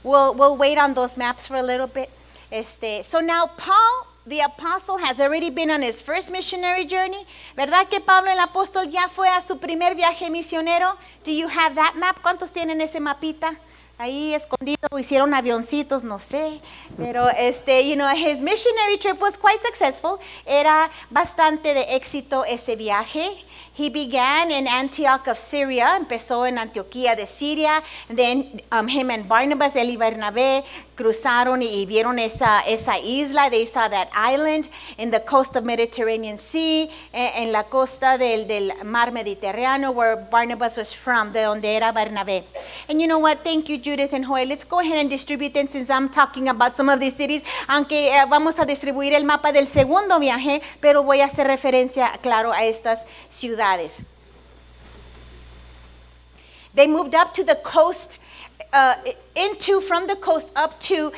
We'll wait on those maps for a little bit. So now Paul, the apostle, has already been on his first missionary journey. ¿Verdad que Pablo el apóstol ya fue a su primer viaje misionero? Do you have that map? ¿Cuántos tienen ese mapita? Ahí escondido, hicieron avioncitos, no sé. Pero his missionary trip was quite successful. Era bastante de éxito ese viaje. He began in Antioch of Syria, empezó en Antioquía de Siria. Then him and Barnabas, él y Bernabé, cruzaron y vieron esa isla. They saw that island in the coast of Mediterranean Sea, en la costa del mar Mediterráneo, where Barnabas was from, de donde era Bernabé. And you know what? Thank you, Judith and Joel. Let's go ahead and distribute them since I'm talking about some of these cities. Aunque vamos a distribuir el mapa del segundo viaje, pero voy a hacer referencia, claro, a estas ciudades. They moved up to the coast, from the coast up to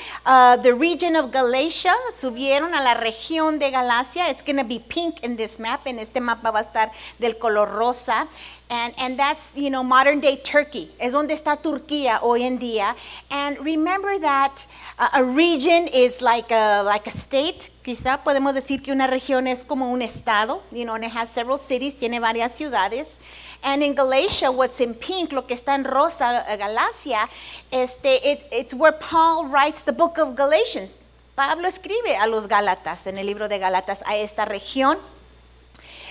the region of Galatia. Subieron a la región de Galacia. It's going to be pink in this map. En este mapa va a estar del color rosa. And that's, modern day Turkey. Es donde está Turquía hoy en día. And remember that a region is like a state. Quizá podemos decir que una región es como un estado. And it has several cities. Tiene varias ciudades. And in Galatia, what's in pink, lo que está en rosa, Galacia, it's where Paul writes the book of Galatians. Pablo escribe a los Gálatas, en el libro de Gálatas, a esta región.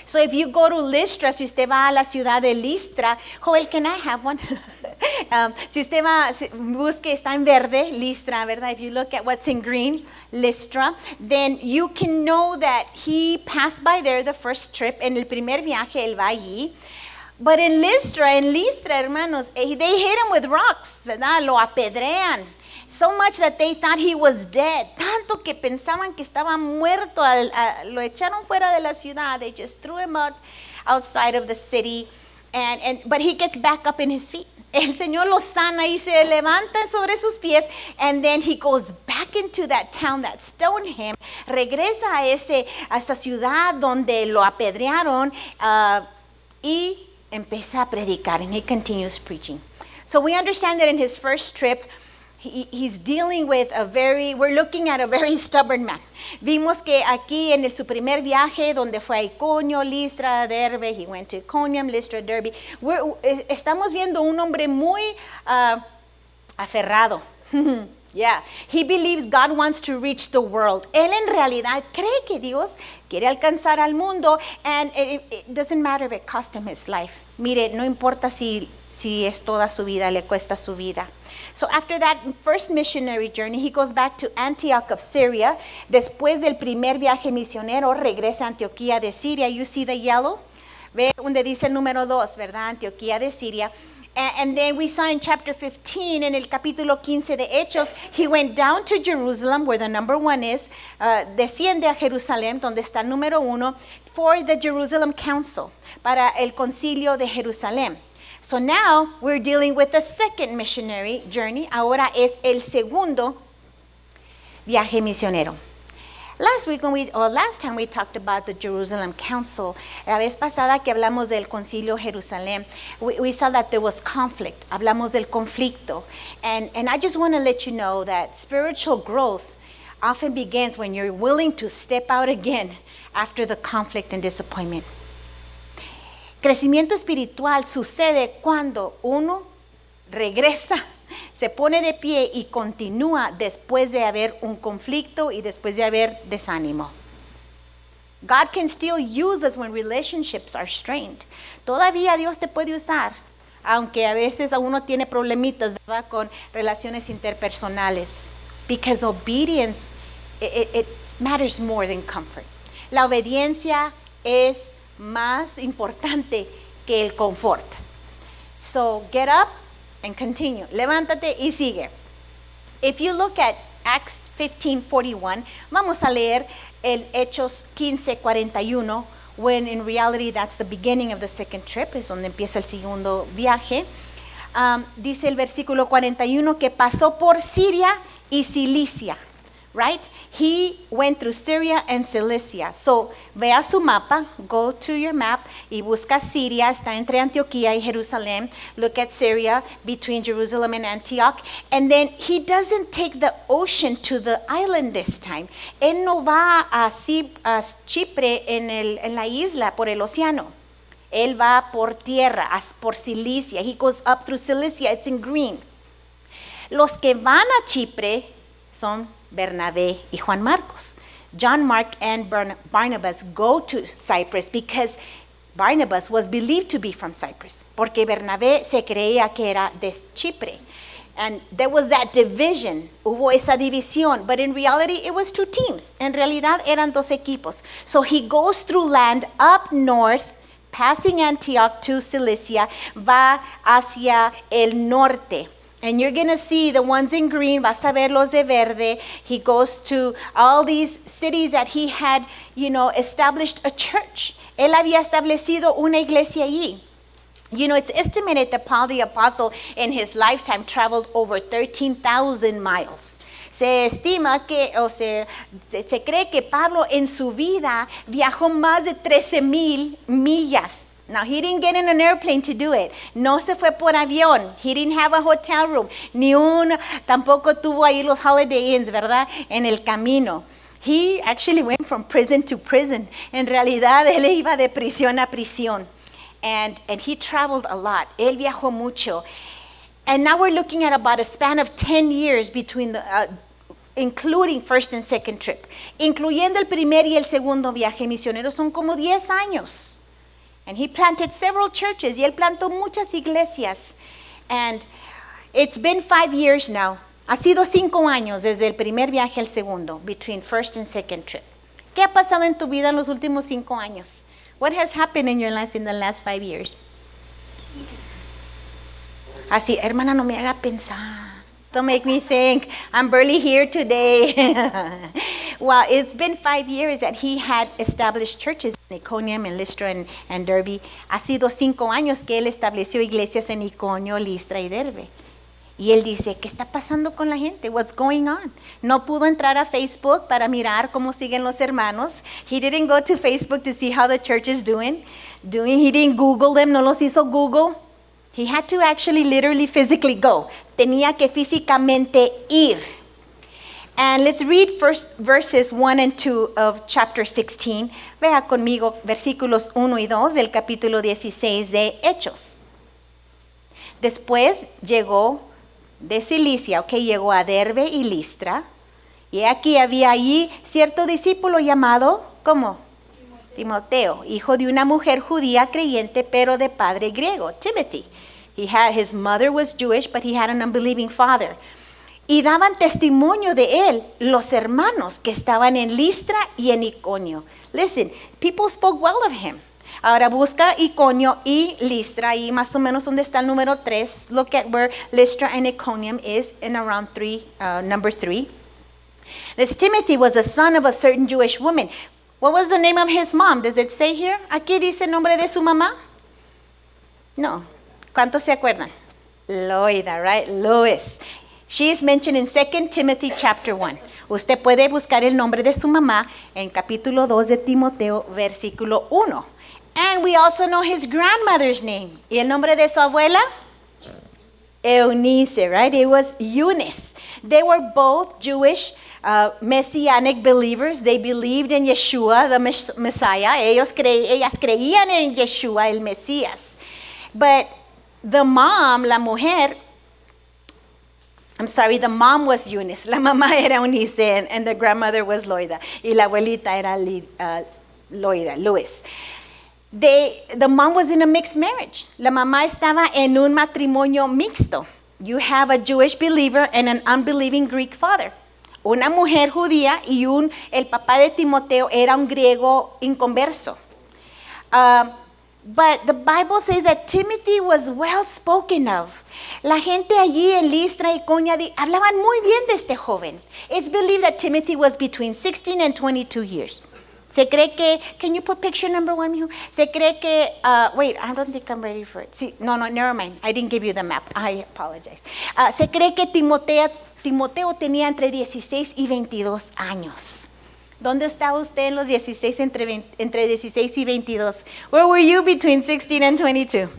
So if you go to Lystra, si usted va a la ciudad de Listra, Joel, can I have one? Si usted va, busque, está en verde, Listra, ¿verdad? If you look at what's in green, Lystra, then you can know that he passed by there the first trip. En el primer viaje, él va allí. But in Lystra, hermanos, they hit him with rocks, ¿verdad? Lo apedrean. So much that they thought he was dead. Tanto que pensaban que estaba muerto. Lo echaron fuera de la ciudad. They just threw him outside of the city. But he gets back up in his feet. El Señor lo sana y se levanta sobre sus pies. And then he goes back into that town that stoned him. Regresa a esa ciudad donde lo apedrearon. Y empieza a predicar, and he continues preaching. So we understand that in his first trip, he's dealing with we're looking at a very stubborn man. Vimos que aquí en su primer viaje, donde fue a Iconio, Listra, Derbe, he went to Iconium, Listra, Derbe. Estamos viendo un hombre muy aferrado. Yeah, he believes God wants to reach the world. Él en realidad cree que Dios quiere alcanzar al mundo, and it doesn't matter if it cost him his life. Mire, no importa si es toda su vida, le cuesta su vida. So after that first missionary journey, he goes back to Antioch of Syria. Después del primer viaje misionero, regresa a Antioquía de Siria. You see the yellow? Ve donde dice el número 2, ¿verdad? Antioquía de Siria. And then we saw in chapter 15, en el capítulo 15 de Hechos, he went down to Jerusalem, where the number 1 is, desciende a Jerusalén, donde está el número 1, for the Jerusalem Council, para el concilio de Jerusalén. So now we're dealing with the second missionary journey. Ahora es el segundo viaje misionero. Last time we talked about the Jerusalem Council. La vez pasada que hablamos del concilio Jerusalén, we saw that there was conflict. Hablamos del conflicto. And I just want to let you know that spiritual growth often begins when you're willing to step out again after the conflict and disappointment. Crecimiento espiritual sucede cuando uno regresa, se pone de pie y continúa después de haber un conflicto y después de haber desánimo. God can still use us when relationships are strained. Todavía Dios te puede usar, aunque a veces uno tiene problemitas, ¿verdad?, con relaciones interpersonales. Because obedience, it matters more than comfort. La obediencia es más importante que el confort. So get up and continue. Levántate y sigue. If you look at Acts 15:41, vamos a leer el Hechos 15:41, when in reality that's the beginning of the second trip, es donde empieza el segundo viaje. Dice el versículo 41 que pasó por Siria y Cilicia. right? He went through Syria and Cilicia. So, vea su mapa, go to your map y busca Siria, está entre Antioquía y Jerusalén. Look at Syria, between Jerusalem and Antioch. And then he doesn't take the ocean to the island this time. Él no va a Chipre en la isla por el océano. Él va por tierra, por Cilicia. He goes up through Cilicia, it's in green. Los que van a Chipre son Bernabé y Juan Marcos. John Mark and Barnabas go to Cyprus because Barnabas was believed to be from Cyprus, porque Bernabé se creía que era de Chipre. And there was that division, hubo esa división, but in reality it was two teams. En realidad eran dos equipos. So he goes through land up north, passing Antioch to Cilicia, va hacia el norte. And you're going to see the ones in green, vas a ver los de verde. He goes to all these cities that he had, established a church. Él había establecido una iglesia allí. It's estimated that Paul the Apostle in his lifetime traveled over 13,000 miles. Se estima que, se cree que Pablo en su vida viajó más de 13,000 millas. Now, he didn't get in an airplane to do it. No se fue por avión. He didn't have a hotel room. Tampoco tuvo ahí los Holiday Inns, ¿verdad? En el camino. He actually went from prison to prison. En realidad, él iba de prisión a prisión. And he traveled a lot. Él viajó mucho. And now we're looking at about a span of 10 years between including first and second trip. Incluyendo el primer y el segundo viaje misionero, son como 10 años. And he planted several churches. Y él plantó muchas iglesias. And it's been 5 years now. Ha sido 5 años desde el primer viaje al segundo, between first and second trip. ¿Qué ha pasado en tu vida en los últimos 5 años? What has happened in your life in the last 5 years? Así, hermana, no me haga pensar. Don't make me think, I'm barely here today. Well, it's been 5 years that he had established churches in Iconium and Lystra and Derbe. Ha sido 5 años que él estableció iglesias en Iconio, Listra y Derbe. Y él dice, ¿qué está pasando con la gente? What's going on? No pudo entrar a Facebook para mirar cómo siguen los hermanos. He didn't go to Facebook to see how the church is doing. He didn't Google them, no los hizo Google. He had to actually literally physically go. Tenía que físicamente ir. And let's read first verses 1 and 2 of chapter 16. Vea conmigo versículos 1 y 2 del capítulo 16 de Hechos. Después llegó de Cilicia, llegó a Derbe y Listra. Y aquí había allí cierto discípulo llamado, ¿cómo? Timoteo, hijo de una mujer judía creyente, pero de padre griego, Timothy. His mother was Jewish, but he had an unbelieving father. Y daban testimonio de él los hermanos que estaban en Listra y en Iconio. Listen, people spoke well of him. Ahora busca Iconio y Listra, y más o menos donde está el número 3. Look at where Lystra and Iconium is in around number 3. This Timothy was a son of a certain Jewish woman. What was the name of his mom? Does it say here? ¿Aquí dice el nombre de su mamá? No. ¿Cuántos se acuerdan? Loida, right? Lois. She is mentioned in 2 Timothy chapter 1. Usted puede buscar el nombre de su mamá en capítulo 2 de Timoteo, versículo 1. And we also know his grandmother's name. ¿Y el nombre de su abuela? Eunice, right? It was Eunice. They were both Jewish messianic believers. They believed in Yeshua, the Messiah. Ellas creían en Yeshua, el Mesías. But the mom, la mujer, the mom was Eunice. La mamá era Eunice and the grandmother was Loida. Y la abuelita era Loida, Luis. The mom was in a mixed marriage. La mamá estaba en un matrimonio mixto. You have a Jewish believer and an unbelieving Greek father. Una mujer judía y el papá de Timoteo era un griego inconverso. But the Bible says that Timothy was well spoken of. La gente allí en Listra y Iconio hablaban muy bien de este joven. It's believed that Timothy was between 16 and 22 years. Se cree que, can you put picture number 1, mijo? Se cree que, wait, I don't think I'm ready for it. Sí, no, never mind. I didn't give you the map. I apologize. Se cree que Timoteo tenía entre 16 y 22 años. ¿Dónde estaba usted en los 16, entre 16 y 22? Where were you between 16 and 22?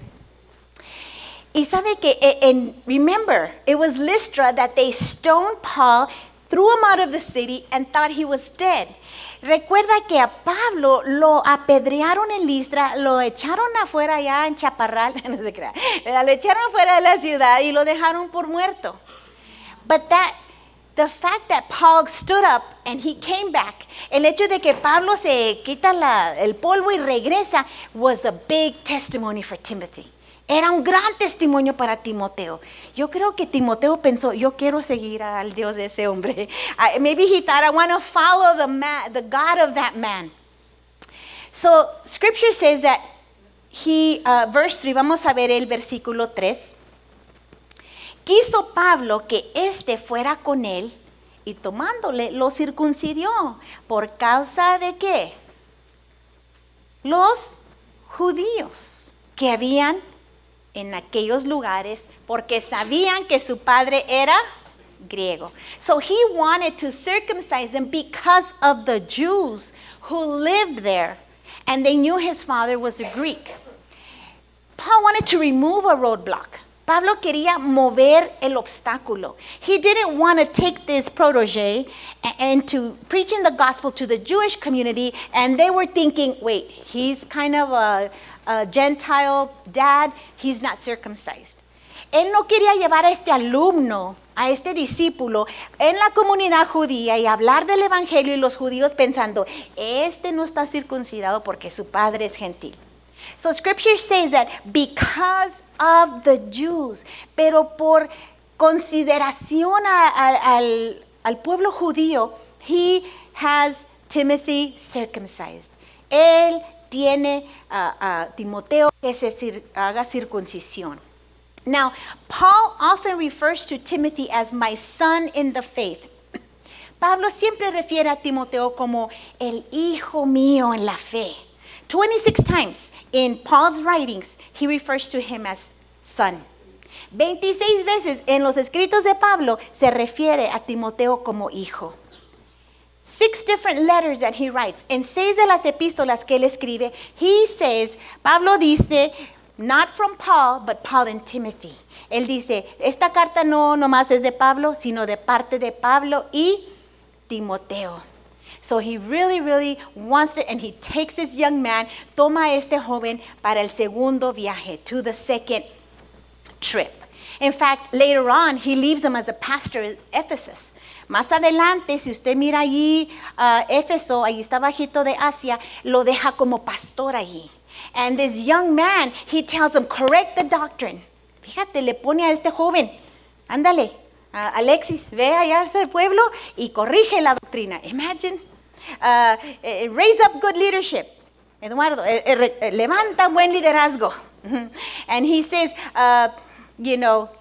Y sabe que, and remember, it was Lystra that they stoned Paul, threw him out of the city, and thought he was dead. Recuerda que a Pablo lo apedrearon en Listra, lo echaron afuera allá en Chaparral, no se crea, lo echaron afuera de la ciudad y lo dejaron por muerto. But the fact that Paul stood up and he came back, el hecho de que Pablo se quita el polvo y regresa, was a big testimony for Timothy. Era un gran testimonio para Timoteo. Yo creo que Timoteo pensó, yo quiero seguir al Dios de ese hombre. Maybe he thought, I want to follow the God of that man. So, Scripture says that verse 3, vamos a ver el versículo 3. Quiso Pablo que éste fuera con él y tomándole lo circuncidió. ¿Por causa de qué? Los judíos que habían en aquellos lugares, porque sabían que su padre era griego. So he wanted to circumcise them because of the Jews who lived there, and they knew his father was a Greek. Paul wanted to remove a roadblock. Pablo quería mover el obstáculo. He didn't want to take this protege and to preaching the gospel to the Jewish community, and they were thinking, wait, he's kind of a Gentile dad, he's not circumcised. Él no quería llevar a este alumno, a este discípulo en la comunidad judía y hablar del evangelio y los judíos pensando, este no está circuncidado porque su padre es gentil. So scripture says that because of the Jews, pero por consideración al pueblo judío, he has Timothy circumcised. Él tiene a Timoteo que se haga circuncisión. Now, Paul often refers to Timothy as my son in the faith. Pablo siempre refiere a Timoteo como el hijo mío en la fe. 26 times in Paul's writings, he refers to him as son. 26 veces en los escritos de Pablo se refiere a Timoteo como hijo. 6 different letters that he writes. En 6 de las epístolas que él escribe, he says, Pablo dice, not from Paul, but Paul and Timothy. Él dice, esta carta no nomás es de Pablo, sino de parte de Pablo y Timoteo. So he really, really wants it, and he takes this young man, toma a este joven para el segundo viaje, to the second trip. In fact, later on, he leaves him as a pastor at Ephesus. Más adelante, si usted mira allí, Éfeso, allí está bajito de Asia, lo deja como pastor allí. And this young man, he tells him, correct the doctrine. Fíjate, le pone a este joven, ándale, Alexis, ve allá a ese pueblo y corrige la doctrina. Imagine. Raise up good leadership. Eduardo, levanta buen liderazgo. And he says,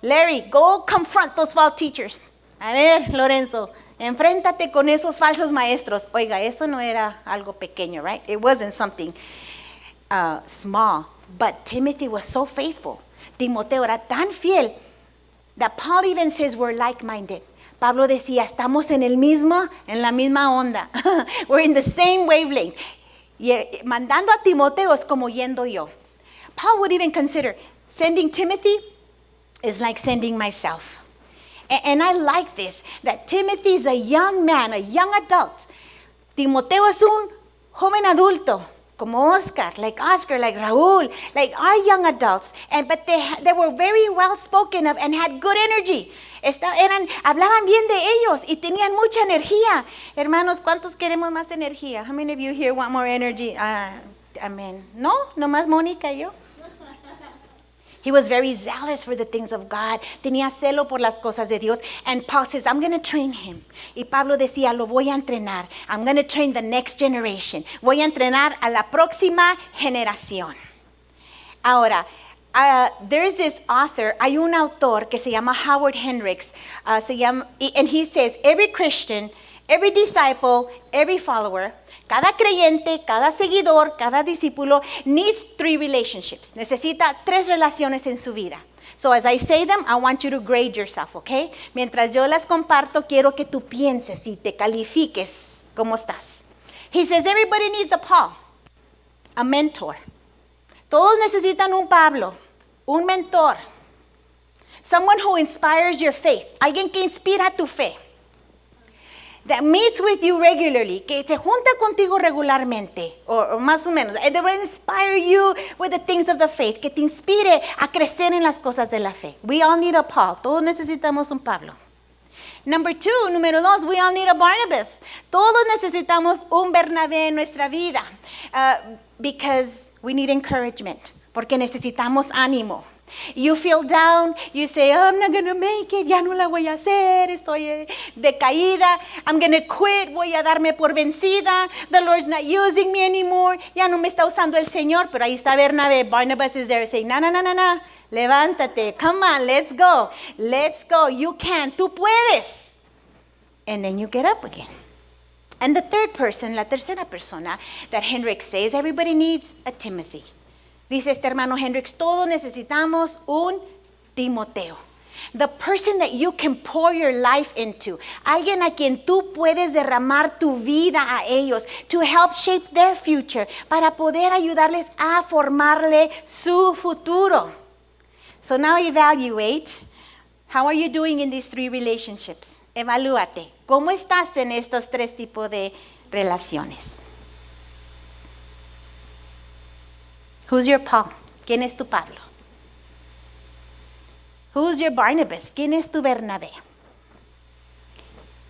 Larry, go confront those false teachers. A ver, Lorenzo, enfréntate con esos falsos maestros. Oiga, eso no era algo pequeño, right? It wasn't something small. But Timothy was so faithful. Timoteo era tan fiel that Paul even says we're like-minded. Pablo decía, estamos en la misma onda. We're in the same wavelength. Y mandando a Timoteo es como yendo yo. Paul would even consider sending Timothy is like sending myself. And I like this, that Timothy is a young man, a young adult. Timoteo es un joven adulto, como Oscar, like Raúl, like our young adults. But they were very well spoken of and had good energy. Hablaban bien de ellos y tenían mucha energía. Hermanos, ¿cuántos queremos más energía? How many of you here want more energy? Amen. ¿No? ¿Nomás Mónica y yo? He was very zealous for the things of God. Tenía celo por las cosas de Dios. And Paul says, I'm going to train him. Y Pablo decía, lo voy a entrenar. I'm going to train the next generation. Voy a entrenar a la próxima generación. Ahora, there's this author, hay un autor que se llama Howard Hendricks, and he says, every Christian, every disciple, every follower, cada creyente, cada seguidor, cada discípulo needs 3 relationships. Necesita 3 relaciones en su vida. So as I say them, I want you to grade yourself, okay? Mientras yo las comparto, quiero que tú pienses y te califiques cómo estás. He says everybody needs a Paul, a mentor. Todos necesitan un Pablo, un mentor. Someone who inspires your faith. Alguien que inspira tu fe. That meets with you regularly, que se junta contigo regularmente, o más o menos. They will inspire you with the things of the faith, que te inspire a crecer en las cosas de la fe. We all need a Paul. Todos necesitamos un Pablo. Número dos, we all need a Barnabas. Todos necesitamos un Bernabé en nuestra vida. Because we need encouragement. Porque necesitamos ánimo. You feel down, you say, oh, I'm not going to make it, ya no la voy a hacer, estoy decaída, I'm going to quit, voy a darme por vencida, the Lord's not using me anymore, ya no me está usando el Señor, pero ahí está Bernabé, Barnabas is there saying, no, levántate, come on, let's go, you can, tú puedes. And then you get up again. And the third person, la tercera persona that Hendricks says, everybody needs a Timothy. Dice este hermano Hendricks, todos necesitamos un Timoteo. The person that you can pour your life into. Alguien a quien tú puedes derramar tu vida a ellos. To help shape their future. Para poder ayudarles a formarle su futuro. So now evaluate. How are you doing in these three relationships? Evalúate. ¿Cómo estás en estos tres tipos de relaciones? Who's your Paul? ¿Quién es tu Pablo? Who's your Barnabas? ¿Quién es tu Bernabé?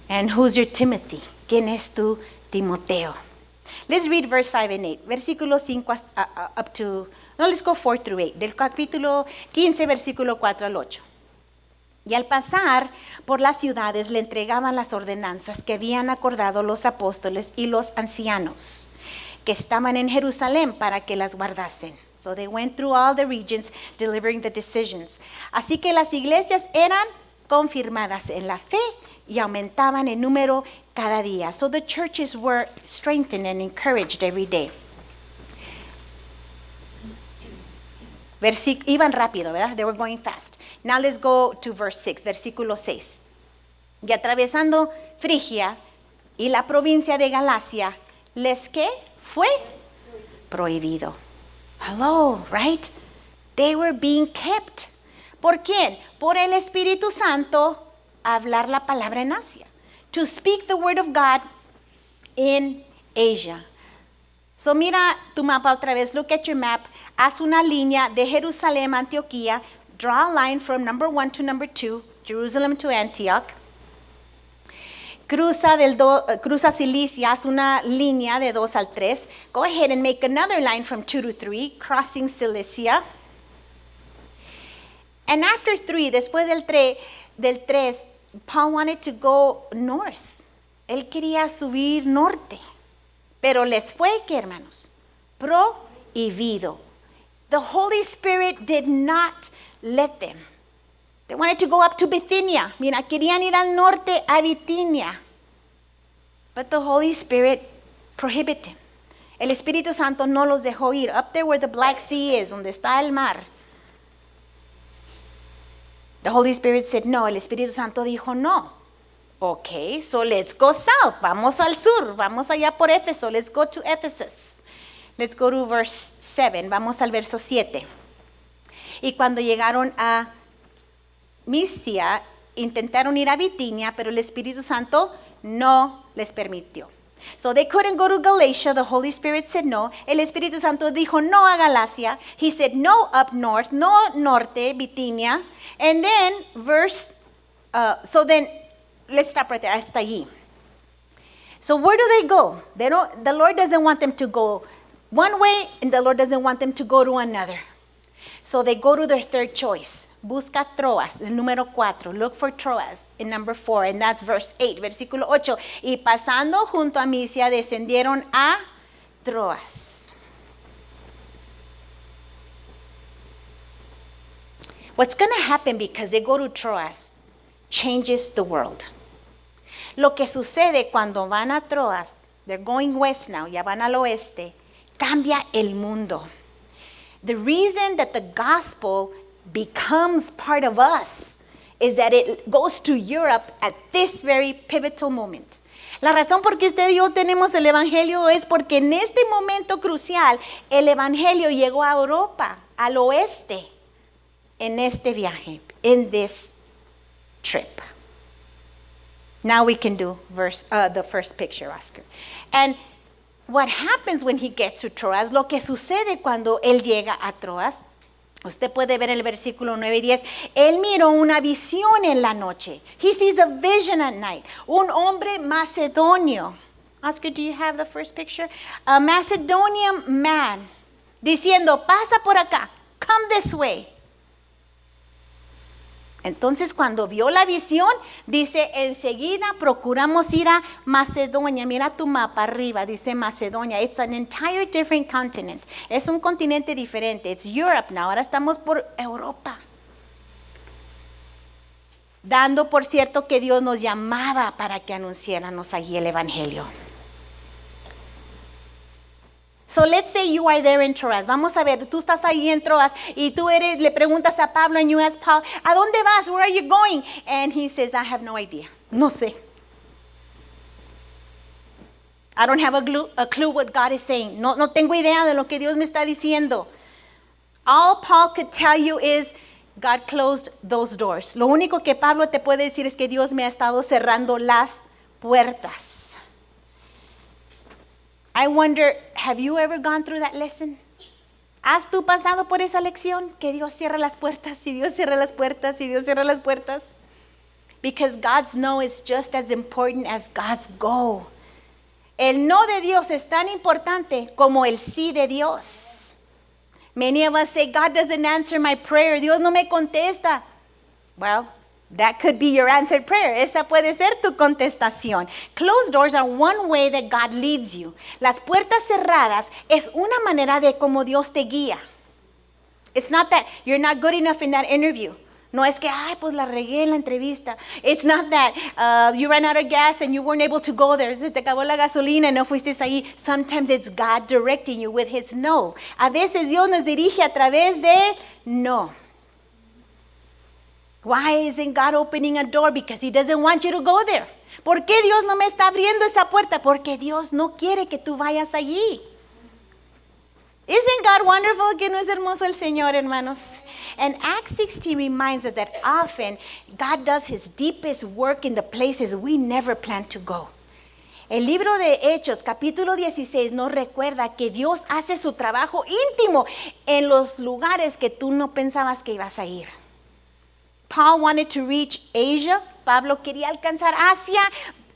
And who's your Timothy? ¿Quién es tu Timoteo? Let's read verse 5 and 8. Versículo 5 up to, no, let's go 4 through 8. Del capítulo 15, versículo 4 al 8. Y al pasar por las ciudades le entregaban las ordenanzas que habían acordado los apóstoles y los ancianos que estaban en Jerusalén para que las guardasen. So they went through all the regions delivering the decisions. Así que las iglesias eran confirmadas en la fe y aumentaban en número cada día. So the churches were strengthened and encouraged every day. Iban rápido, ¿verdad? They were going fast. Now let's go to verse 6, versículo 6. Y atravesando Frigia y la provincia de Galacia, ¿les qué? Fue prohibido. Hello, right? They were being kept. ¿Por quién? Por el Espíritu Santo a hablar la palabra en Asia. To speak the word of God in Asia. So mira tu mapa otra vez. Look at your map. Haz una línea de Jerusalén a Antioquía. Draw a line from number 1 to number 2. Jerusalem to Antioch. Cruza Cilicia, haz una línea de 2 al 3. Go ahead and make another line from 2 to 3, crossing Cilicia. And after 3, después del 3, Paul wanted to go north. Él quería subir norte. Pero les fue, ¿qué, hermanos? Prohibido. The Holy Spirit did not let them. They wanted to go up to Bithynia. Mira, querían ir al norte a Bitinia. But the Holy Spirit prohibited them. El Espíritu Santo no los dejó ir. Up there where the Black Sea is, donde está el mar. The Holy Spirit said no. El Espíritu Santo dijo no. Okay, so let's go south. Vamos al sur. Vamos allá por Éfeso. Let's go to Ephesus. Let's go to verse 7. Vamos al verso 7. Y cuando llegaron a Misia, intentaron ir a Bitinia, pero el Espíritu Santo no les permitió. So they couldn't go to Galatia. The Holy Spirit said no. El Espíritu Santo dijo no a Galacia. He said no up north, no norte, Bitinia. And then so then let's stop right there. Hasta allí. So where do they go? The Lord doesn't want them to go one way, and the Lord doesn't want them to go to another. So they go to their third choice. Busca Troas, el número 4. Look for Troas in number 4, and that's verse 8, versículo 8. Y pasando junto a Misia, descendieron a Troas. What's going to happen because they go to Troas changes the world. Lo que sucede cuando van a Troas, they're going west now, ya van al oeste, cambia el mundo. The reason that the gospel becomes part of us is that it goes to Europe at this very pivotal moment. La razón por qué usted y yo tenemos el Evangelio es porque en este momento crucial el Evangelio llegó a Europa, al oeste, en este viaje, in this trip. Now we can do the first picture, Oscar. And what happens when he gets to Troas, lo que sucede cuando él llega a Troas, usted puede ver el versículo 9 y 10. Él miró una visión en la noche. He sees a vision at night. Un hombre macedonio. Oscar, do you have the first picture? A Macedonian man diciendo, pasa por acá. Come this way. Entonces cuando vio la visión, dice, enseguida procuramos ir a Macedonia. Mira tu mapa arriba, dice Macedonia. It's an entire different continent. Es un continente diferente. It's Europe now. Ahora estamos por Europa. Dando por cierto que Dios nos llamaba para que anunciáramos allí el Evangelio. So let's say you are there in Troas. Vamos a ver, tú estás ahí en Troas y tú le preguntas a Pablo and you ask Paul, ¿a dónde vas? Where are you going? And he says, I have no idea. No sé. I don't have a clue what God is saying. No tengo idea de lo que Dios me está diciendo. All Paul could tell you is, God closed those doors. Lo único que Pablo te puede decir es que Dios me ha estado cerrando las puertas. I wonder, have you ever gone through that lesson? ¿Has tú pasado por esa lección? Que Dios cierra las puertas, y Dios cierra las puertas, y Dios cierra las puertas. Because God's no is just as important as God's go. El no de Dios es tan importante como el sí de Dios. Many of us say, God doesn't answer my prayer. Dios no me contesta. Well, that could be your answered prayer. Esa puede ser tu contestación. Closed doors are one way that God leads you. Las puertas cerradas es una manera de cómo Dios te guía. It's not that you're not good enough in that interview. No es que, ay, pues la regué en la entrevista. It's not that you ran out of gas and you weren't able to go there. Se te acabó la gasolina y no fuiste ahí. Sometimes it's God directing you with His no. A veces Dios nos dirige a través de no. Why isn't God opening a door? Because He doesn't want you to go there. ¿Por qué Dios no me está abriendo esa puerta? Porque Dios no quiere que tú vayas allí. Isn't God wonderful? ¿Que no es hermoso el Señor, hermanos? And Acts 16 reminds us that often God does His deepest work in the places we never planned to go. El libro de Hechos, capítulo 16, nos recuerda que Dios hace su trabajo íntimo en los lugares que tú no pensabas que ibas a ir. Paul wanted to reach Asia. Pablo quería alcanzar Asia.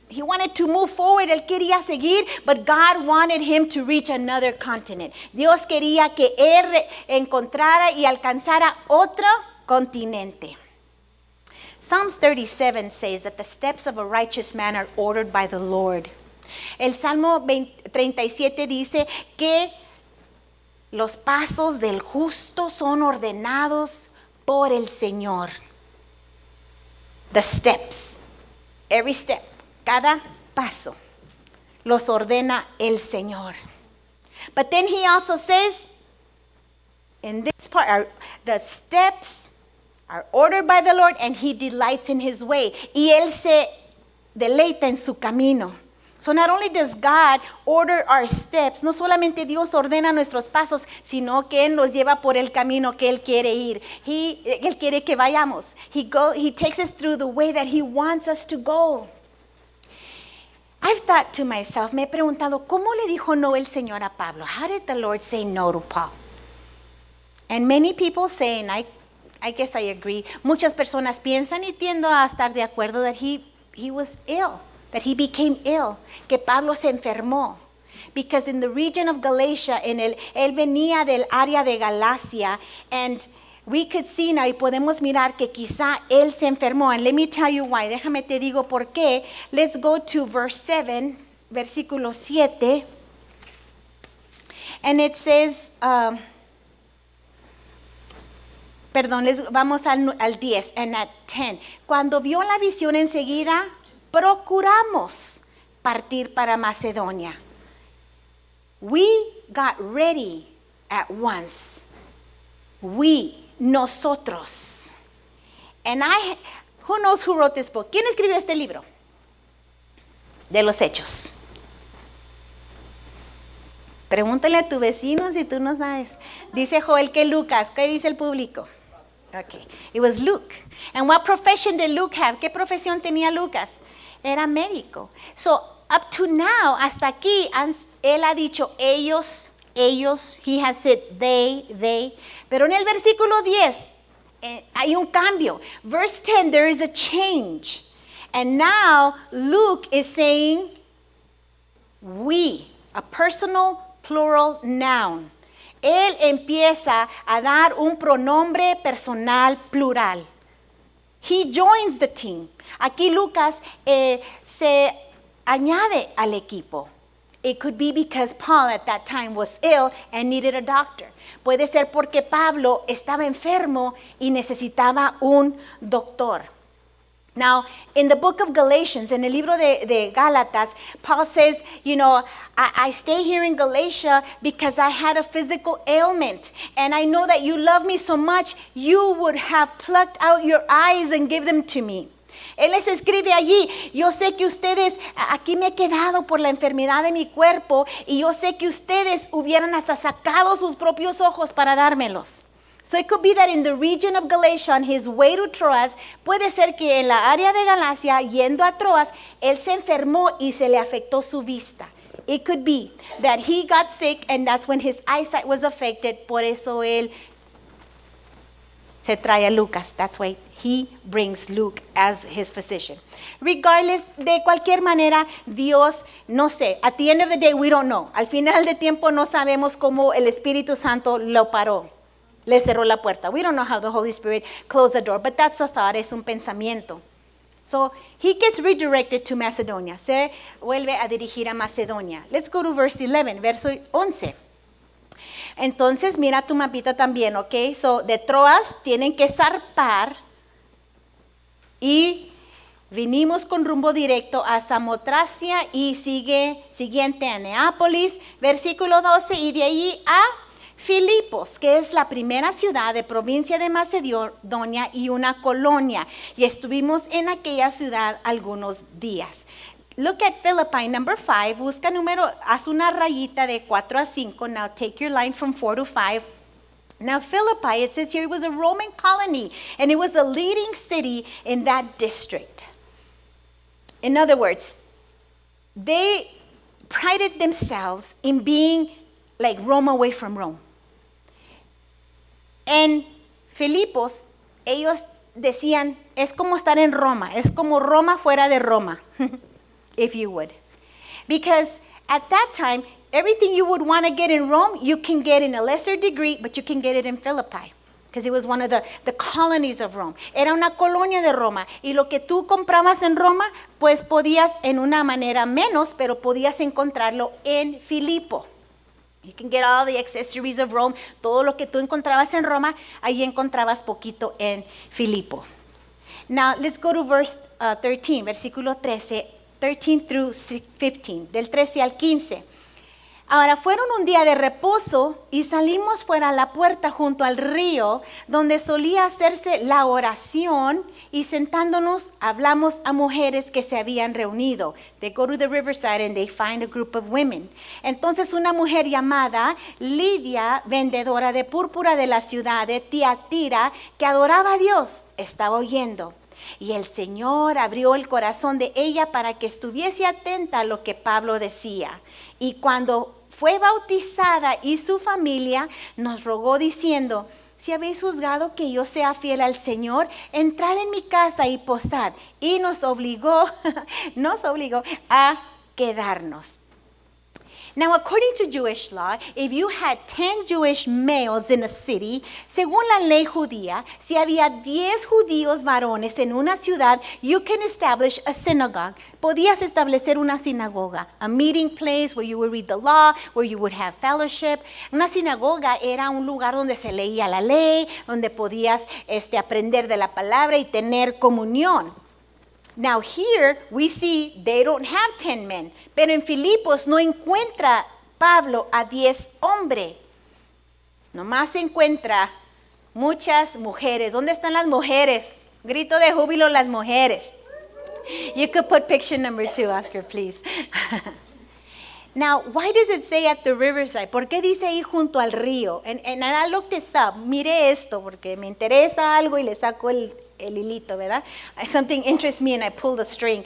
He wanted to move forward. Él quería seguir, but God wanted him to reach another continent. Dios quería que él encontrara y alcanzara otro continente. Psalms 37 says that the steps of a righteous man are ordered by the Lord. El Salmo 37 dice que los pasos del justo son ordenados por el Señor. The steps, every step, cada paso, los ordena el Señor. But then He also says, in this part, the steps are ordered by the Lord and He delights in His way. Y Él se deleita en su camino. So not only does God order our steps, no solamente Dios ordena nuestros pasos, sino que Él nos lleva por el camino que Él quiere ir. Él quiere que vayamos. He takes us through the way that He wants us to go. I've thought to myself, me he preguntado, ¿cómo le dijo no el Señor a Pablo? How did the Lord say no to Paul? And many people say, and I guess I agree, muchas personas piensan y tiendo a estar de acuerdo that he was ill. That he became ill, que Pablo se enfermó. Because in the region of Galatia, él venía del área de Galacia, and we could see now, y podemos mirar que quizá él se enfermó. And let me tell you why. Déjame te digo por qué. Let's go to verse 7, versículo 7. And it says, vamos al 10, and at 10. Cuando vio la visión enseguida, procuramos partir para Macedonia. We got ready at once. We nosotros. And who knows who wrote this book? ¿Quién escribió este libro? De los Hechos. Pregúntale a tu vecino si tú no sabes. Dice Joel que Lucas. ¿Qué dice el público? Okay. It was Luke. And what profession did Luke have? ¿Qué profesión tenía Lucas? Era médico. So, up to now, hasta aquí, él ha dicho ellos, he has said they. Pero en el versículo 10, hay un cambio. Verse 10, there is a change. And now, Luke is saying, we, a personal plural noun. Él empieza a dar un pronombre personal plural. He joins the team. Aquí Lucas se añade al equipo. It could be because Paul at that time was ill and needed a doctor. Puede ser porque Pablo estaba enfermo y necesitaba un doctor. Now, in the book of Galatians, en el libro de Gálatas, Paul says, I stay here in Galatia because I had a physical ailment. And I know that you love me so much, you would have plucked out your eyes and give them to me. Él les escribe allí, yo sé que ustedes, aquí me he quedado por la enfermedad de mi cuerpo, y yo sé que ustedes hubieran hasta sacado sus propios ojos para dármelos. So it could be that in the region of Galatia, on his way to Troas, puede ser que en la área de Galacia, yendo a Troas, él se enfermó y se le afectó su vista. It could be that he got sick and that's when his eyesight was affected. Por eso él se trae a Lucas. That's why he brings Luke as his physician. Regardless, de cualquier manera, Dios, no sé, at the end of the day, we don't know. Al final de tiempo no sabemos cómo el Espíritu Santo lo paró. Le cerró la puerta. We don't know how the Holy Spirit closed the door, but that's the thought, es un pensamiento. So he gets redirected to Macedonia. Se vuelve a dirigir a Macedonia. Let's go to verse 11, verso 11. Entonces, mira tu mapita también, ¿ok? So, de Troas tienen que zarpar y vinimos con rumbo directo a Samotracia y siguiente a Neápolis, versículo 12, y de ahí a Filipos, que es la primera ciudad de provincia de Macedonia y una colonia. Y estuvimos en aquella ciudad algunos días. Look at Philippi, number 5. Busca haz una rayita de 4 a 5. Now take your line from 4 to 5. Now Philippi, it says here, it was a Roman colony, and it was a leading city in that district. In other words, they prided themselves in being like Rome away from Rome. En Filipos, ellos decían, es como estar en Roma, es como Roma fuera de Roma, if you would. Because at that time, everything you would want to get in Rome, you can get in a lesser degree, but you can get it in Philippi. Because it was one of the colonies of Rome. Era una colonia de Roma. Y lo que tú comprabas en Roma, pues podías en una manera menos, pero podías encontrarlo en Filipo. You can get all the accessories of Rome. Todo lo que tú encontrabas en Roma, ahí encontrabas poquito en Filipo. Now, let's go to verse 13, versículo 13 through 15, del 13 al 15. Ahora, fueron un día de reposo y salimos fuera a la puerta junto al río, donde solía hacerse la oración, y sentándonos hablamos a mujeres que se habían reunido. They go to the riverside and they find a group of women. Entonces una mujer llamada Lidia, vendedora de púrpura de la ciudad de Tiatira, que adoraba a Dios, estaba oyendo. Y el Señor abrió el corazón de ella para que estuviese atenta a lo que Pablo decía. Y cuando fue bautizada y su familia, nos rogó diciendo, si habéis juzgado que yo sea fiel al Señor, entrad en mi casa y posad. Y nos obligó a quedarnos. Now, according to Jewish law, if you had 10 Jewish males in a city, según la ley judía, si había 10 judíos varones en una ciudad, you can establish a synagogue. Podías establecer una sinagoga, a meeting place where you would read the law, where you would have fellowship. Una sinagoga era un lugar donde se leía la ley, donde podías aprender de la palabra y tener comunión. Now here we see they don't have 10 men, pero en Filipos no encuentra Pablo a 10 hombres, nomás encuentra Muchas mujeres. ¿Dónde están las mujeres? Grito de júbilo, las mujeres. You could put picture number 2, Oscar, please. Now, why does it say at the riverside? ¿Por qué dice ahí junto al río? And I looked this up. Mire esto porque me interesa algo y le saco el hilito, ¿verdad? Something interests me and I pull the string.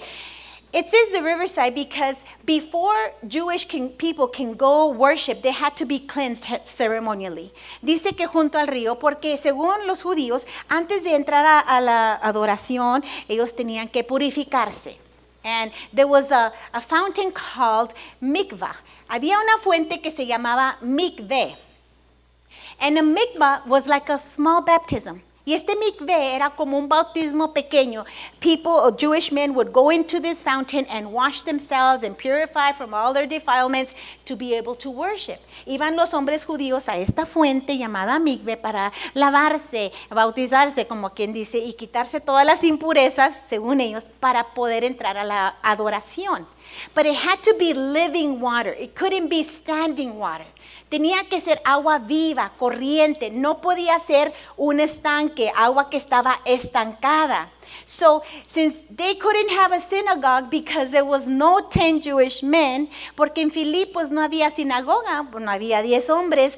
It says the riverside because before Jewish people can go worship, they had to be cleansed ceremonially. Dice que junto al río porque según los judíos, antes de entrar a la adoración, ellos tenían que purificarse. And there was a fountain called mikvah. Había una fuente que se llamaba mikveh. And a mikvah was like a small baptism. Y este mikveh era como un bautismo pequeño. People, or Jewish men, would go into this fountain and wash themselves and purify from all their defilements to be able to worship. Iban los hombres judíos a esta fuente llamada mikveh para lavarse, bautizarse, como quien dice, y quitarse todas las impurezas, según ellos, para poder entrar a la adoración. But it had to be living water. It couldn't be standing water. Tenía que ser agua viva, corriente. No podía ser un estanque, agua que estaba estancada. So, since they couldn't have a synagogue because there was no 10 Jewish men, porque en Filipos no había sinagoga, no había 10 hombres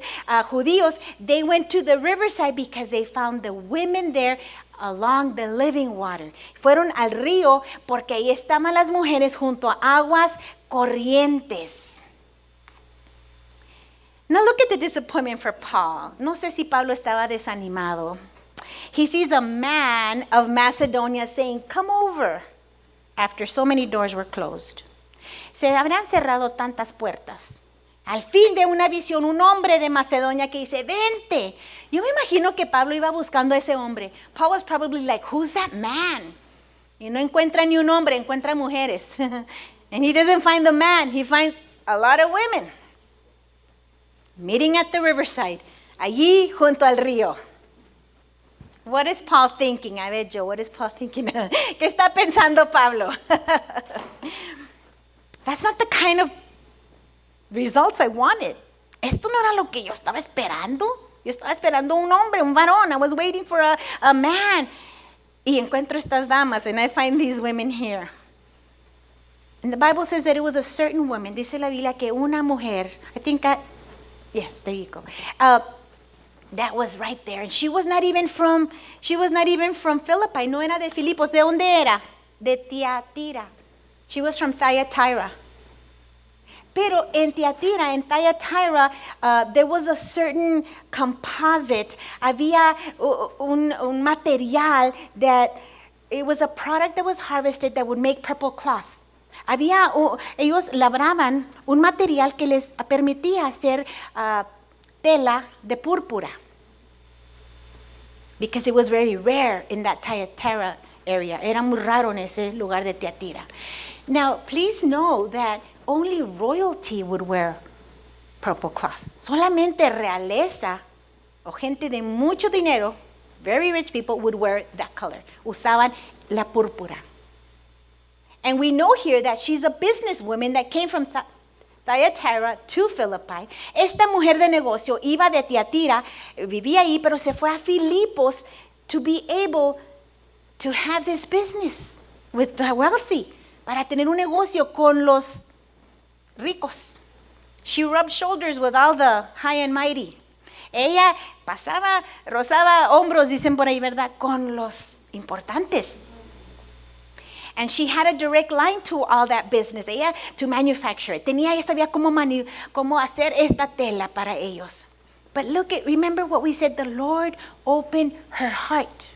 judíos, they went to the riverside because they found the women there along the living water. Fueron al río porque ahí estaban las mujeres junto a aguas corrientes. Now look at the disappointment for Paul. No sé si Pablo estaba desanimado. He sees a man of Macedonia saying, come over, after so many doors were closed. Se habrán cerrado tantas puertas. Al fin ve una visión, un hombre de Macedonia que dice, vente. Yo me imagino que Pablo iba buscando a ese hombre. Paul was probably like, who's that man? Y no encuentra ni un hombre, encuentra mujeres. And he doesn't find the man, he finds a lot of women. Meeting at the riverside, allí junto al río. What is Paul thinking? A ver, Joe, what is Paul thinking? ¿Qué está pensando Pablo? That's not the kind of results I wanted. Esto no era lo que yo estaba esperando. Yo estaba esperando un hombre, un varón. I was waiting for a man. Y encuentro estas damas, and I find these women here. And the Bible says that it was a certain woman. Dice la Biblia que una mujer, yes, there you go. That was right there. And she was not even from Philippi. No era de Filipos. ¿De dónde era? De Tiatira. She was from Thyatira. Pero en Tiatira, en Thyatira, there was a certain composite. Había un material that, it was a product that was harvested that would make purple cloth. Ellos labraban un material que les permitía hacer tela de púrpura. Because it was very rare in that Thyatira area. Era muy raro en ese lugar de Tiatira. Now, please know that only royalty would wear purple cloth. Solamente realeza o gente de mucho dinero, very rich people, would wear that color. Usaban la púrpura. And we know here that she's a businesswoman that came from Thyatira to Philippi. Esta mujer de negocio iba de Tiatira, vivía ahí, pero se fue a Filipos to be able to have this business with the wealthy, para tener un negocio con los ricos. She rubbed shoulders with all the high and mighty. Ella rozaba hombros, dicen por ahí, ¿verdad? Con los importantes. And she had a direct line to all that business, ella to manufacture it. Ella sabía cómo hacer esta tela para ellos. But remember what we said, the Lord opened her heart.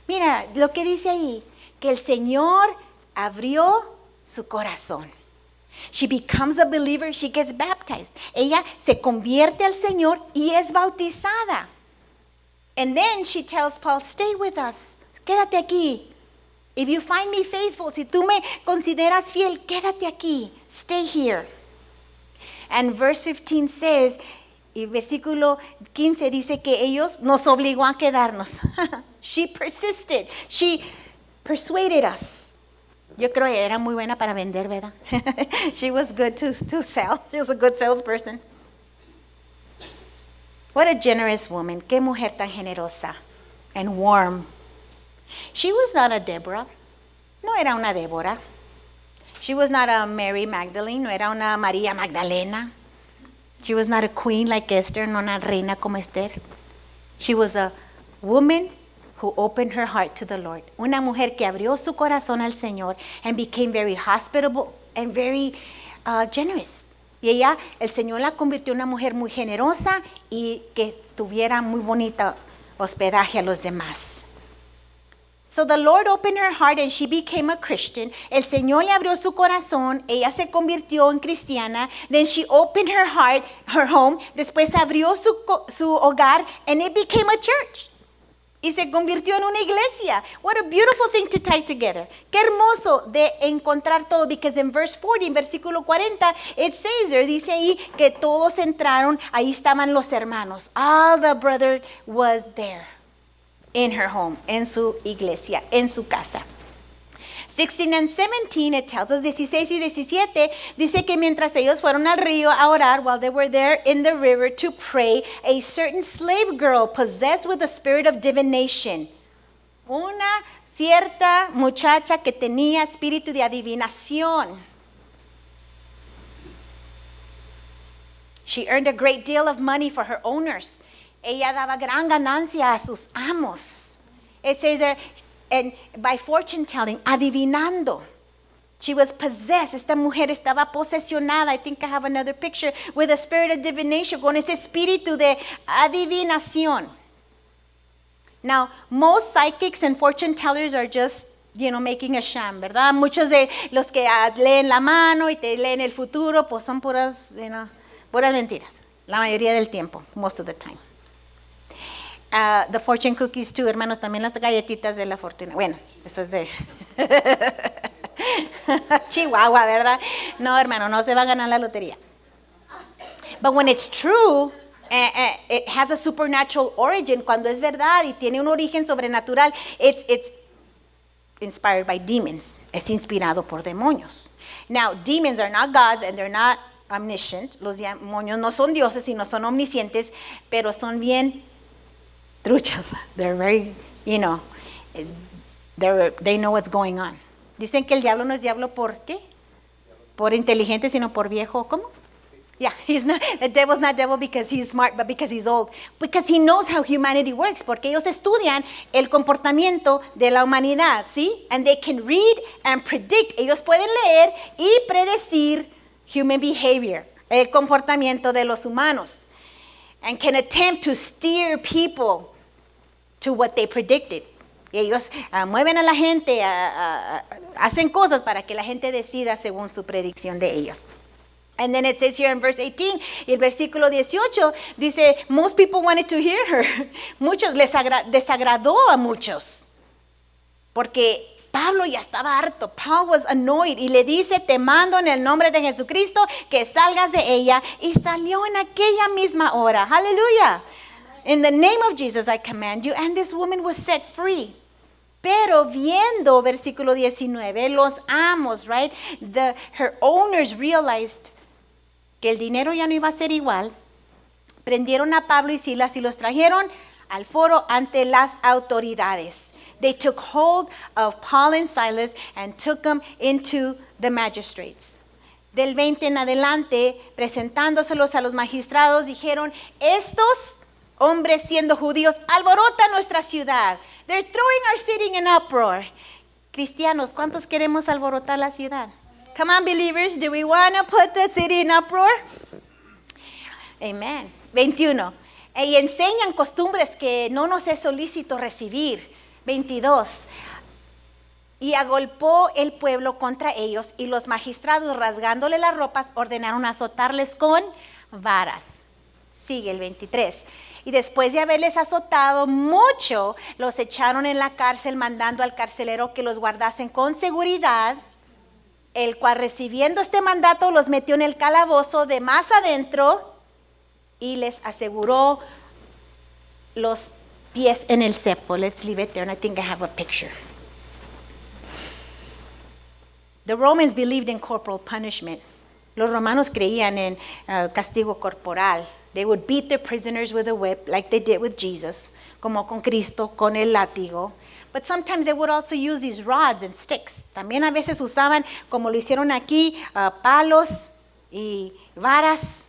Mira lo que dice ahí, que el Señor abrió su corazón. She becomes a believer, she gets baptized. Ella se convierte al Señor y es bautizada. And then she tells Paul, stay with us, quédate aquí. If you find me faithful, si tú me consideras fiel, quédate aquí, stay here. And verse 15 says, y versículo 15 dice que ellos nos obligó a quedarnos. She persisted, she persuaded us. Yo creo que era muy buena para vender, ¿verdad? She was good to sell. She was a good salesperson. What a generous woman. Qué mujer tan generosa and warm. She was not a Deborah. No era una Débora. She was not a Mary Magdalene. No era una María Magdalena. She was not a queen like Esther. No una reina como Esther. She was a woman who opened her heart to the Lord. Una mujer que abrió su corazón al Señor and became very hospitable and very generous. Y ella, el Señor la convirtió en una mujer muy generosa y que tuviera muy bonita hospedaje a los demás. So the Lord opened her heart and she became a Christian. El Señor le abrió su corazón, ella se convirtió en cristiana. Then she opened her heart, her home. Después abrió su hogar and it became a church. Y se convirtió en una iglesia. What a beautiful thing to tie together. Qué hermoso de encontrar todo. Because in verse 40, en versículo 40, it says there, dice ahí que todos entraron, ahí estaban los hermanos. All the brother was there in her home, en su iglesia, en su casa. 16 and 17, it tells us, 16 y 17, dice que mientras ellos fueron al río a orar, while they were there in the river to pray, a certain slave girl possessed with the spirit of divination. Una cierta muchacha que tenía espíritu de adivinación. She earned a great deal of money for her owners. Ella daba gran ganancia a sus amos. It says that, and by fortune telling, adivinando. She was possessed. Esta mujer estaba posesionada. I think I have another picture with a spirit of divination, con ese espíritu de adivinación. Now, most psychics and fortune tellers are just, making a sham, ¿verdad? Muchos de los que leen la mano y te leen el futuro, pues son puras, puras mentiras. La mayoría del tiempo, most of the time. The fortune cookies too, hermanos, también las galletitas de la fortuna. Bueno, eso es de Chihuahua, ¿verdad? No, hermano, no se va a ganar la lotería. But when it's true, it has a supernatural origin. Cuando es verdad y tiene un origen sobrenatural, it's inspired by demons. Es inspirado por demonios. Now, demons are not gods and they're not omniscient. Los demonios no son dioses y no son omniscientes, pero son bien truchas. They're very, they know what's going on. Dicen que el diablo no es diablo ¿por qué? Por inteligente, sino por viejo. ¿Cómo? Yeah, the devil's not devil because he's smart, but because he's old. Because he knows how humanity works. Porque ellos estudian el comportamiento de la humanidad, ¿sí? And they can read and predict. Ellos pueden leer y predecir human behavior, el comportamiento de los humanos. And can attempt to steer people to what they predicted. Y ellos mueven a la gente, hacen cosas para que la gente decida según su predicción de ellos. And then it says here in verse 18, y el versículo 18 dice, most people wanted to hear her. Muchos desagradó a muchos. Porque Pablo ya estaba harto. Paul was annoyed y le dice, te mando en el nombre de Jesucristo que salgas de ella. Y salió en aquella misma hora. Hallelujah. In the name of Jesus I command you. And this woman was set free. Pero viendo, versículo 19, los amos, right? Her owners realized que el dinero ya no iba a ser igual. Prendieron a Pablo y Silas y los trajeron al foro ante las autoridades. They took hold of Paul and Silas and took them into the magistrates. Del 20 en adelante, presentándoselos a los magistrados, dijeron, estos hombres siendo judíos alborotan nuestra ciudad. They're throwing our city in uproar. Cristianos, ¿cuántos queremos alborotar la ciudad? Come on, believers, do we want to put the city in uproar? Amen. 21. Y enseñan costumbres que no nos es solícito recibir. 22. Y agolpó el pueblo contra ellos y los magistrados, rasgándole las ropas, ordenaron azotarles con varas. Sigue el 23. Y después de haberles azotado mucho, los echaron en la cárcel, mandando al carcelero que los guardasen con seguridad, el cual recibiendo este mandato los metió en el calabozo de más adentro y les aseguró los pies en el cepo. Let's leave it there, and I think I have a picture. The Romans believed in corporal punishment. Los romanos creían en castigo corporal. They would beat their prisoners with a whip like they did with Jesus, como con Cristo, con el látigo. But sometimes they would also use these rods and sticks. También a veces usaban, como lo hicieron aquí, palos y varas.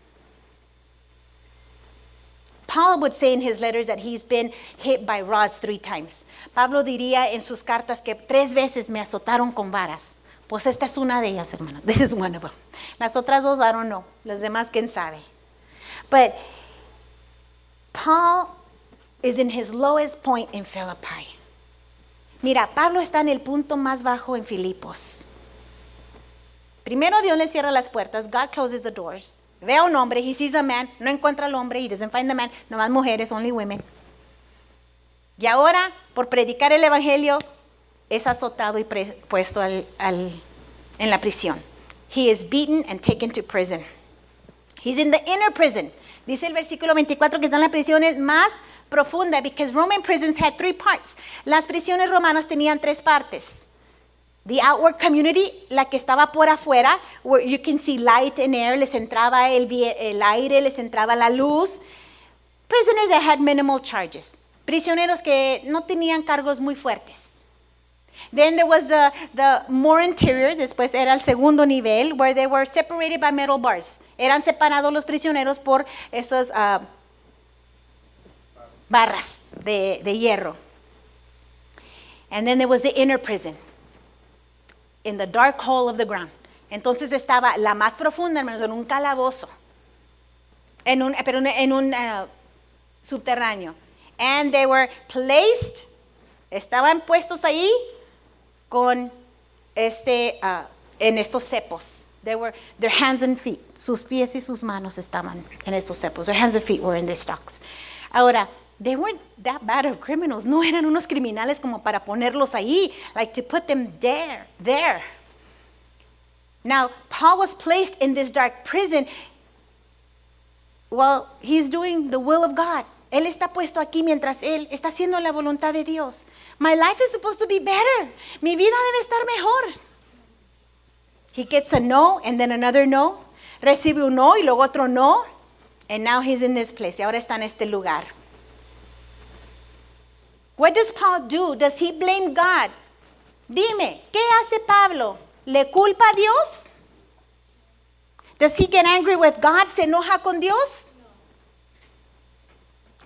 Paul would say in his letters that he's been hit by rods 3 times. Pablo diría en sus cartas que 3 veces me azotaron con varas. Pues esta es una de ellas, hermanos. This is one of them. Las otras 2, I don't know. Las demás, quién sabe. But Paul is in his lowest point in Philippi. Mira, Pablo está en el punto más bajo en Filipos. Primero Dios le cierra las puertas. God closes the doors. Ve a un hombre, he sees a man, no encuentra al hombre, he doesn't find the man, no más mujeres, only women. Y ahora, por predicar el evangelio, es azotado y puesto en la prisión. He is beaten and taken to prison. He's in the inner prison. Dice el versículo 24 que está en la prisión más profunda, because Roman prisons had 3 parts. Las prisiones romanas tenían 3 partes. The outward community, la que estaba por afuera, where you can see light and air, les entraba el aire, les entraba la luz. Prisoners that had minimal charges. Prisioneros que no tenían cargos muy fuertes. Then there was the more interior, después era el segundo nivel, where they were separated by metal bars. Eran separados los prisioneros por esas barras de hierro. And then there was the inner prison, in the dark hole of the ground. Entonces estaba la más profunda, hermanos, en un calabozo, en un subterráneo. And they were placed, estaban puestos ahí con en estos cepos. Their hands and feet, sus pies y sus manos estaban en estos cepos. Their hands and feet were in the stocks. Ahora, they weren't that bad of criminals. No eran unos criminales como para ponerlos ahí, like to put them there. Now, Paul was placed in this dark prison. Well, he's doing the will of God. Él está puesto aquí mientras él está haciendo la voluntad de Dios. My life is supposed to be better. Mi vida debe estar mejor. He gets a no and then another no. Recibe un no y luego otro no. And now he's in this place. Y ahora está en este lugar. What does Paul do? Does he blame God? Dime, ¿qué hace Pablo? ¿Le culpa a Dios? Does he get angry with God? ¿Se enoja con Dios?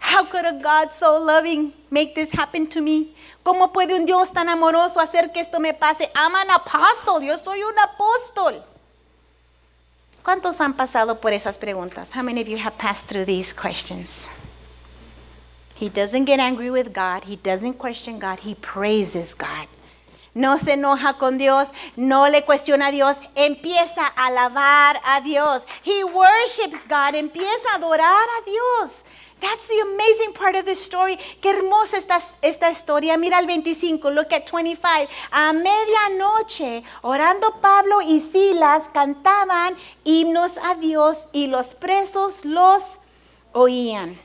How could a God so loving make this happen to me? ¿Cómo puede un Dios tan amoroso hacer que esto me pase? I'm an apostle. Yo soy un apóstol. ¿Cuántos han pasado por esas preguntas? How many of you have passed through these questions? He doesn't get angry with God. He doesn't question God. He praises God. No se enoja con Dios. No le cuestiona a Dios. Empieza a alabar a Dios. He worships God. Empieza a adorar a Dios. That's the amazing part of this story. Qué hermosa esta historia. Mira el 25. Look at 25. A medianoche, orando Pablo y Silas cantaban himnos a Dios y los presos los oían.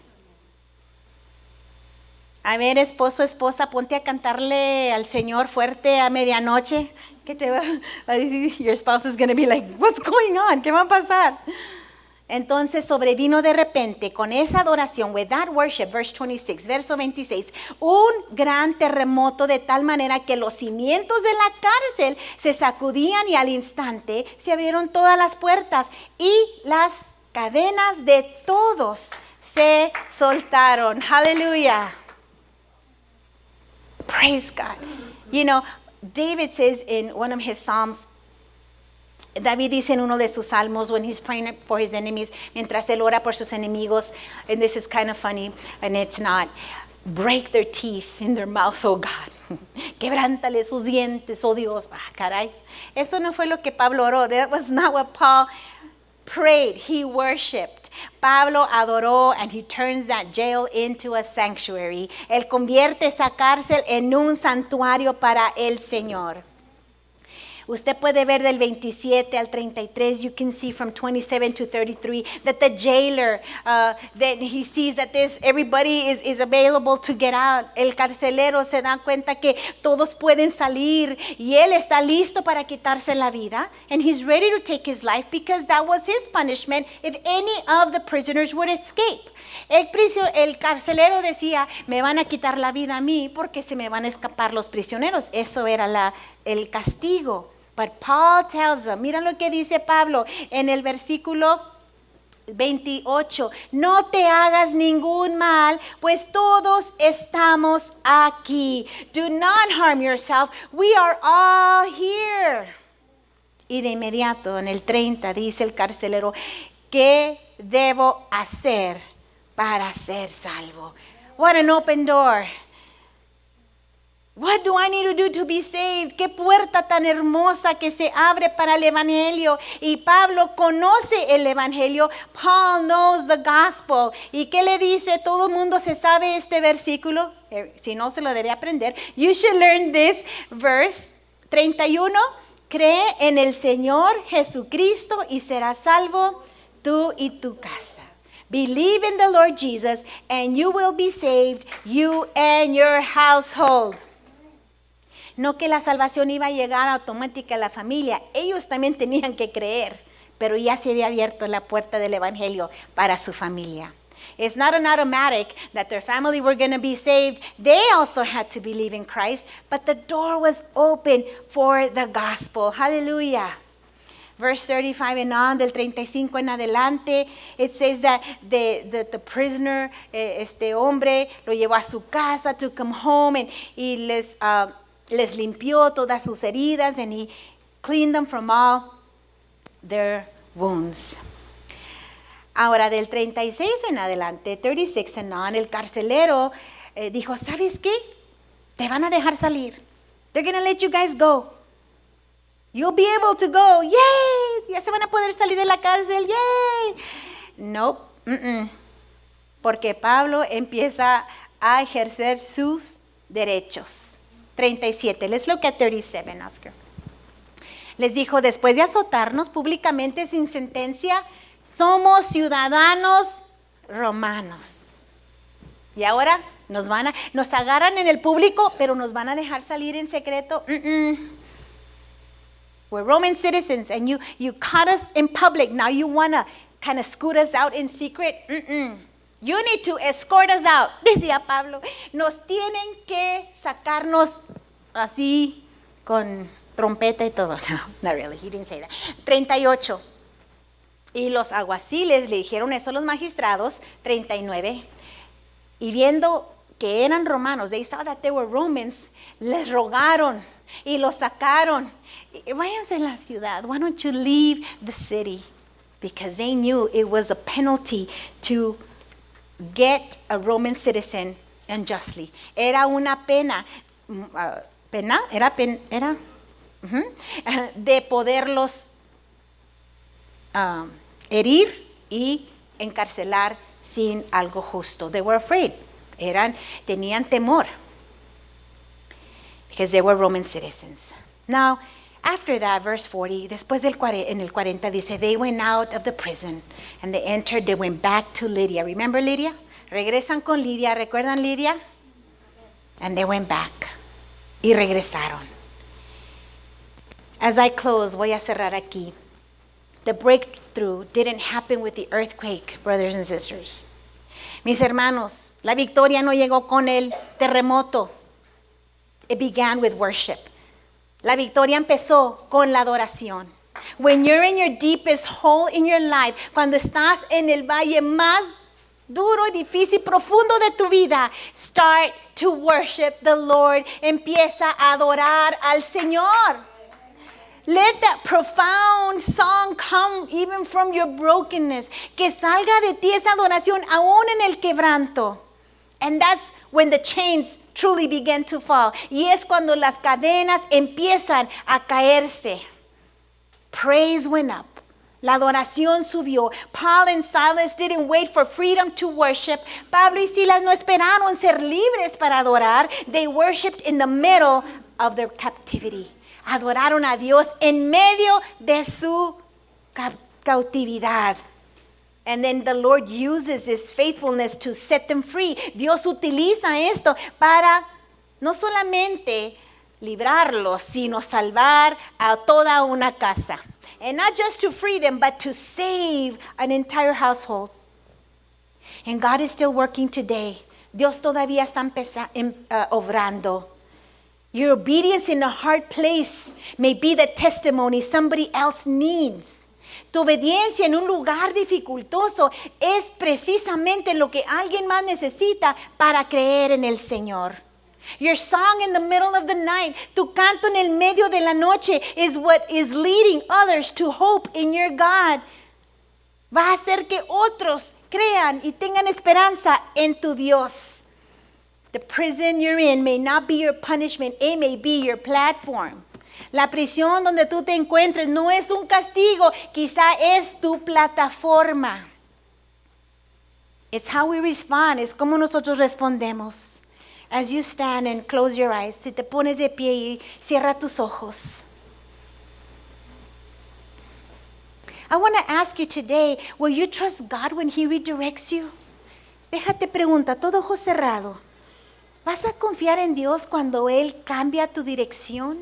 A ver, esposo, esposa, ponte a cantarle al Señor fuerte a medianoche. ¿Qué te va a decir? Your spouse is going to be like, what's going on? ¿Qué va a pasar? Entonces sobrevino de repente con esa adoración, with that worship, verse 26, verso 26, un gran terremoto de tal manera que los cimientos de la cárcel se sacudían y al instante se abrieron todas las puertas y las cadenas de todos se soltaron. Hallelujah. Praise God. You know, David says in one of his Psalms, David dice en uno de sus salmos, when he's praying for his enemies, mientras él ora por sus enemigos, and this is kind of funny, and it's not, break their teeth in their mouth, oh God. Quebrántale sus dientes, oh Dios. Ah, caray. Eso no fue lo que Pablo oró. That was not what Paul prayed. He worshiped. Pablo adoró, and he turns that jail into a sanctuary. Él convierte esa cárcel en un santuario para el Señor. Usted puede ver del 27 al 33, you can see from 27 to 33 that the jailer, that he sees that everybody is available to get out. El carcelero se da cuenta que todos pueden salir y él está listo para quitarse la vida. And he's ready to take his life because that was his punishment if any of the prisoners would escape. El carcelero decía, me van a quitar la vida a mí porque se me van a escapar los prisioneros. Eso era el castigo. But Paul tells them, mira lo que dice Pablo en el versículo 28, no te hagas ningún mal, pues todos estamos aquí. Do not harm yourself, we are all here. Y de inmediato en el 30 dice el carcelero, ¿qué debo hacer para ser salvo? What an open door. What do I need to do to be saved? Qué puerta tan hermosa que se abre para el evangelio. Y Pablo conoce el evangelio. Paul knows the gospel. ¿Y qué le dice? Todo el mundo se sabe este versículo. Si no, se lo debe aprender. You should learn this verse 31. Cree en el Señor Jesucristo y serás salvo tú y tu casa. Believe in the Lord Jesus and you will be saved, you and your household. No que la salvación iba a llegar automática a la familia. Ellos también tenían que creer, pero ya se había abierto la puerta del evangelio para su familia. It's not an automatic that their family were going to be saved. They also had to believe in Christ, but the door was open for the gospel. Hallelujah. Verse 35 and on, del 35 en adelante, it says that the prisoner, este hombre, lo llevó a su casa to come home y les limpió todas sus heridas and he cleaned them from all their wounds. Ahora del 36 en adelante, 36 and on, el carcelero dijo, ¿sabes qué? Te van a dejar salir. They're going to let you guys go. You'll be able to go. Yay! Ya se van a poder salir de la cárcel. Yay! No, porque Pablo empieza a ejercer sus derechos. 37. Let's look at 37, Oscar. Les dijo, después de azotarnos públicamente sin sentencia, somos ciudadanos romanos. Y ahora nos agarran en el público, pero nos van a dejar salir en secreto. We're Roman citizens and you caught us in public. Now you want to kind of scoot us out in secret. You need to escort us out, decía Pablo. Nos tienen que sacarnos así con trompeta y todo. No, not really, he didn't say that. 38. Y los alguaciles le dijeron eso a los magistrados. 39. Y viendo que eran romanos, they saw that they were Romans, les rogaron y los sacaron. Váyanse a la ciudad. Why don't you leave the city? Because they knew it was a penalty to get a Roman citizen unjustly. Era una pena, de poderlos herir y encarcelar sin algo justo. They were afraid. Tenían temor. Because they were Roman citizens. Now, after that, verse 40, después en el 40 dice, they went out of the prison and they went back to Lydia. Remember Lydia? Regresan con Lidia. ¿Recuerdan Lidia? And they went back. Y regresaron. As I close, voy a cerrar aquí. The breakthrough didn't happen with the earthquake, brothers and sisters. Mis hermanos, la victoria no llegó con el terremoto. It began with worship. La victoria empezó con la adoración. When you're in your deepest hole in your life, cuando estás en el valle más duro, difícil, profundo de tu vida, start to worship the Lord. Empieza a adorar al Señor. Let that profound song come even from your brokenness. Que salga de ti esa adoración aún en el quebranto. And that's when the chains truly begin to fall. Y es cuando las cadenas empiezan a caerse. Praise went up. La adoración subió. Paul and Silas didn't wait for freedom to worship. Pablo y Silas no esperaron ser libres para adorar. They worshiped in the middle of their captivity. adoraron a Dios en medio de su cautividad. And then the Lord uses His faithfulness to set them free. Dios utiliza esto para no solamente librarlos, sino salvar a toda una casa. And not just to free them, but to save an entire household. And God is still working today. Dios todavía está obrando. Your obedience in a hard place may be the testimony somebody else needs. Tu obediencia en un lugar dificultoso es precisamente lo que alguien más necesita para creer en el Señor. Your song in the middle of the night, tu canto en el medio de la noche, is what is leading others to hope in your God. Va a hacer que otros crean y tengan esperanza en tu Dios. The prison you're in may not be your punishment, it may be your platform. La prisión donde tú te encuentres no es un castigo, quizá es tu plataforma. It's how we respond, es como nosotros respondemos. As you stand and close your eyes, si te pones de pie y cierra tus ojos. I want to ask you today, will you trust God when He redirects you? Déjate pregunta, todo ojo cerrado. ¿Vas a confiar en Dios cuando Él cambia tu dirección?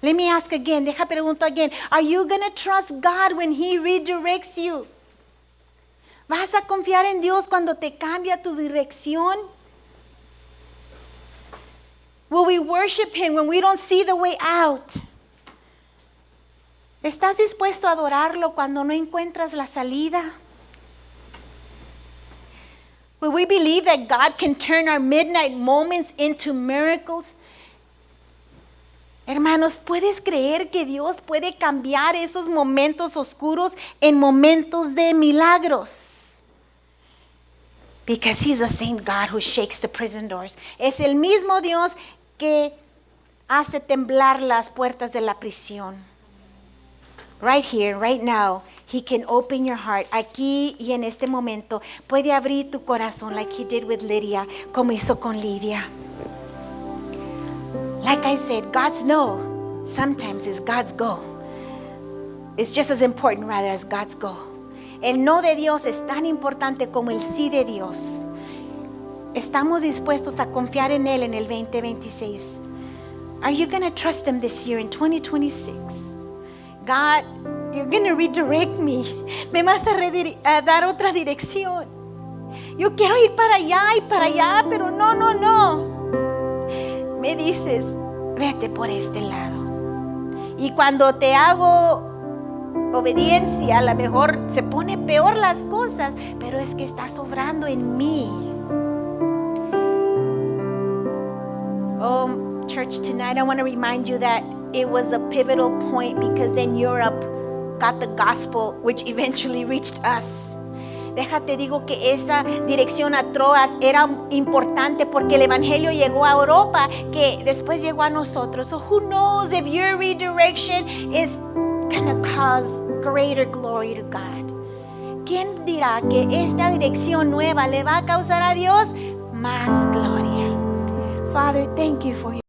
Let me ask again, deja pregunto again. Are you going to trust God when He redirects you? ¿Vas a confiar en Dios cuando te cambia tu dirección? Will we worship Him when we don't see the way out? ¿Estás dispuesto a adorarlo cuando no encuentras la salida? Will we believe that God can turn our midnight moments into miracles? Hermanos, ¿puedes creer que Dios puede cambiar esos momentos oscuros en momentos de milagros? Because He's the same God who shakes the prison doors. Es el mismo Dios que hace temblar las puertas de la prisión. Right here, right now, He can open your heart. Aquí y en este momento puede abrir tu corazón like He did with Lydia, como hizo con Lidia. Like I said, God's no sometimes is God's go. It's just as important rather as God's go. El no de Dios es tan importante como el sí de Dios. Estamos dispuestos a confiar en Él en el 2026. Are you going to trust Him this year in 2026? God, you're going to redirect me. Me vas a dar otra dirección. Yo quiero ir para allá, pero no. Me dices, vete por este lado. Y cuando te hago obediencia, a lo mejor se pone peor las cosas, pero es que estás obrando en mí. Oh, church, tonight I want to remind you that it was a pivotal point because then Europe got the gospel, which eventually reached us. Déjate digo que esa dirección a Troas era importante porque el evangelio llegó a Europa, que después llegó a nosotros. So who knows if your redirection is gonna cause greater glory to God? ¿Quién dirá que esta dirección nueva le va a causar a Dios más gloria? Father, thank you for your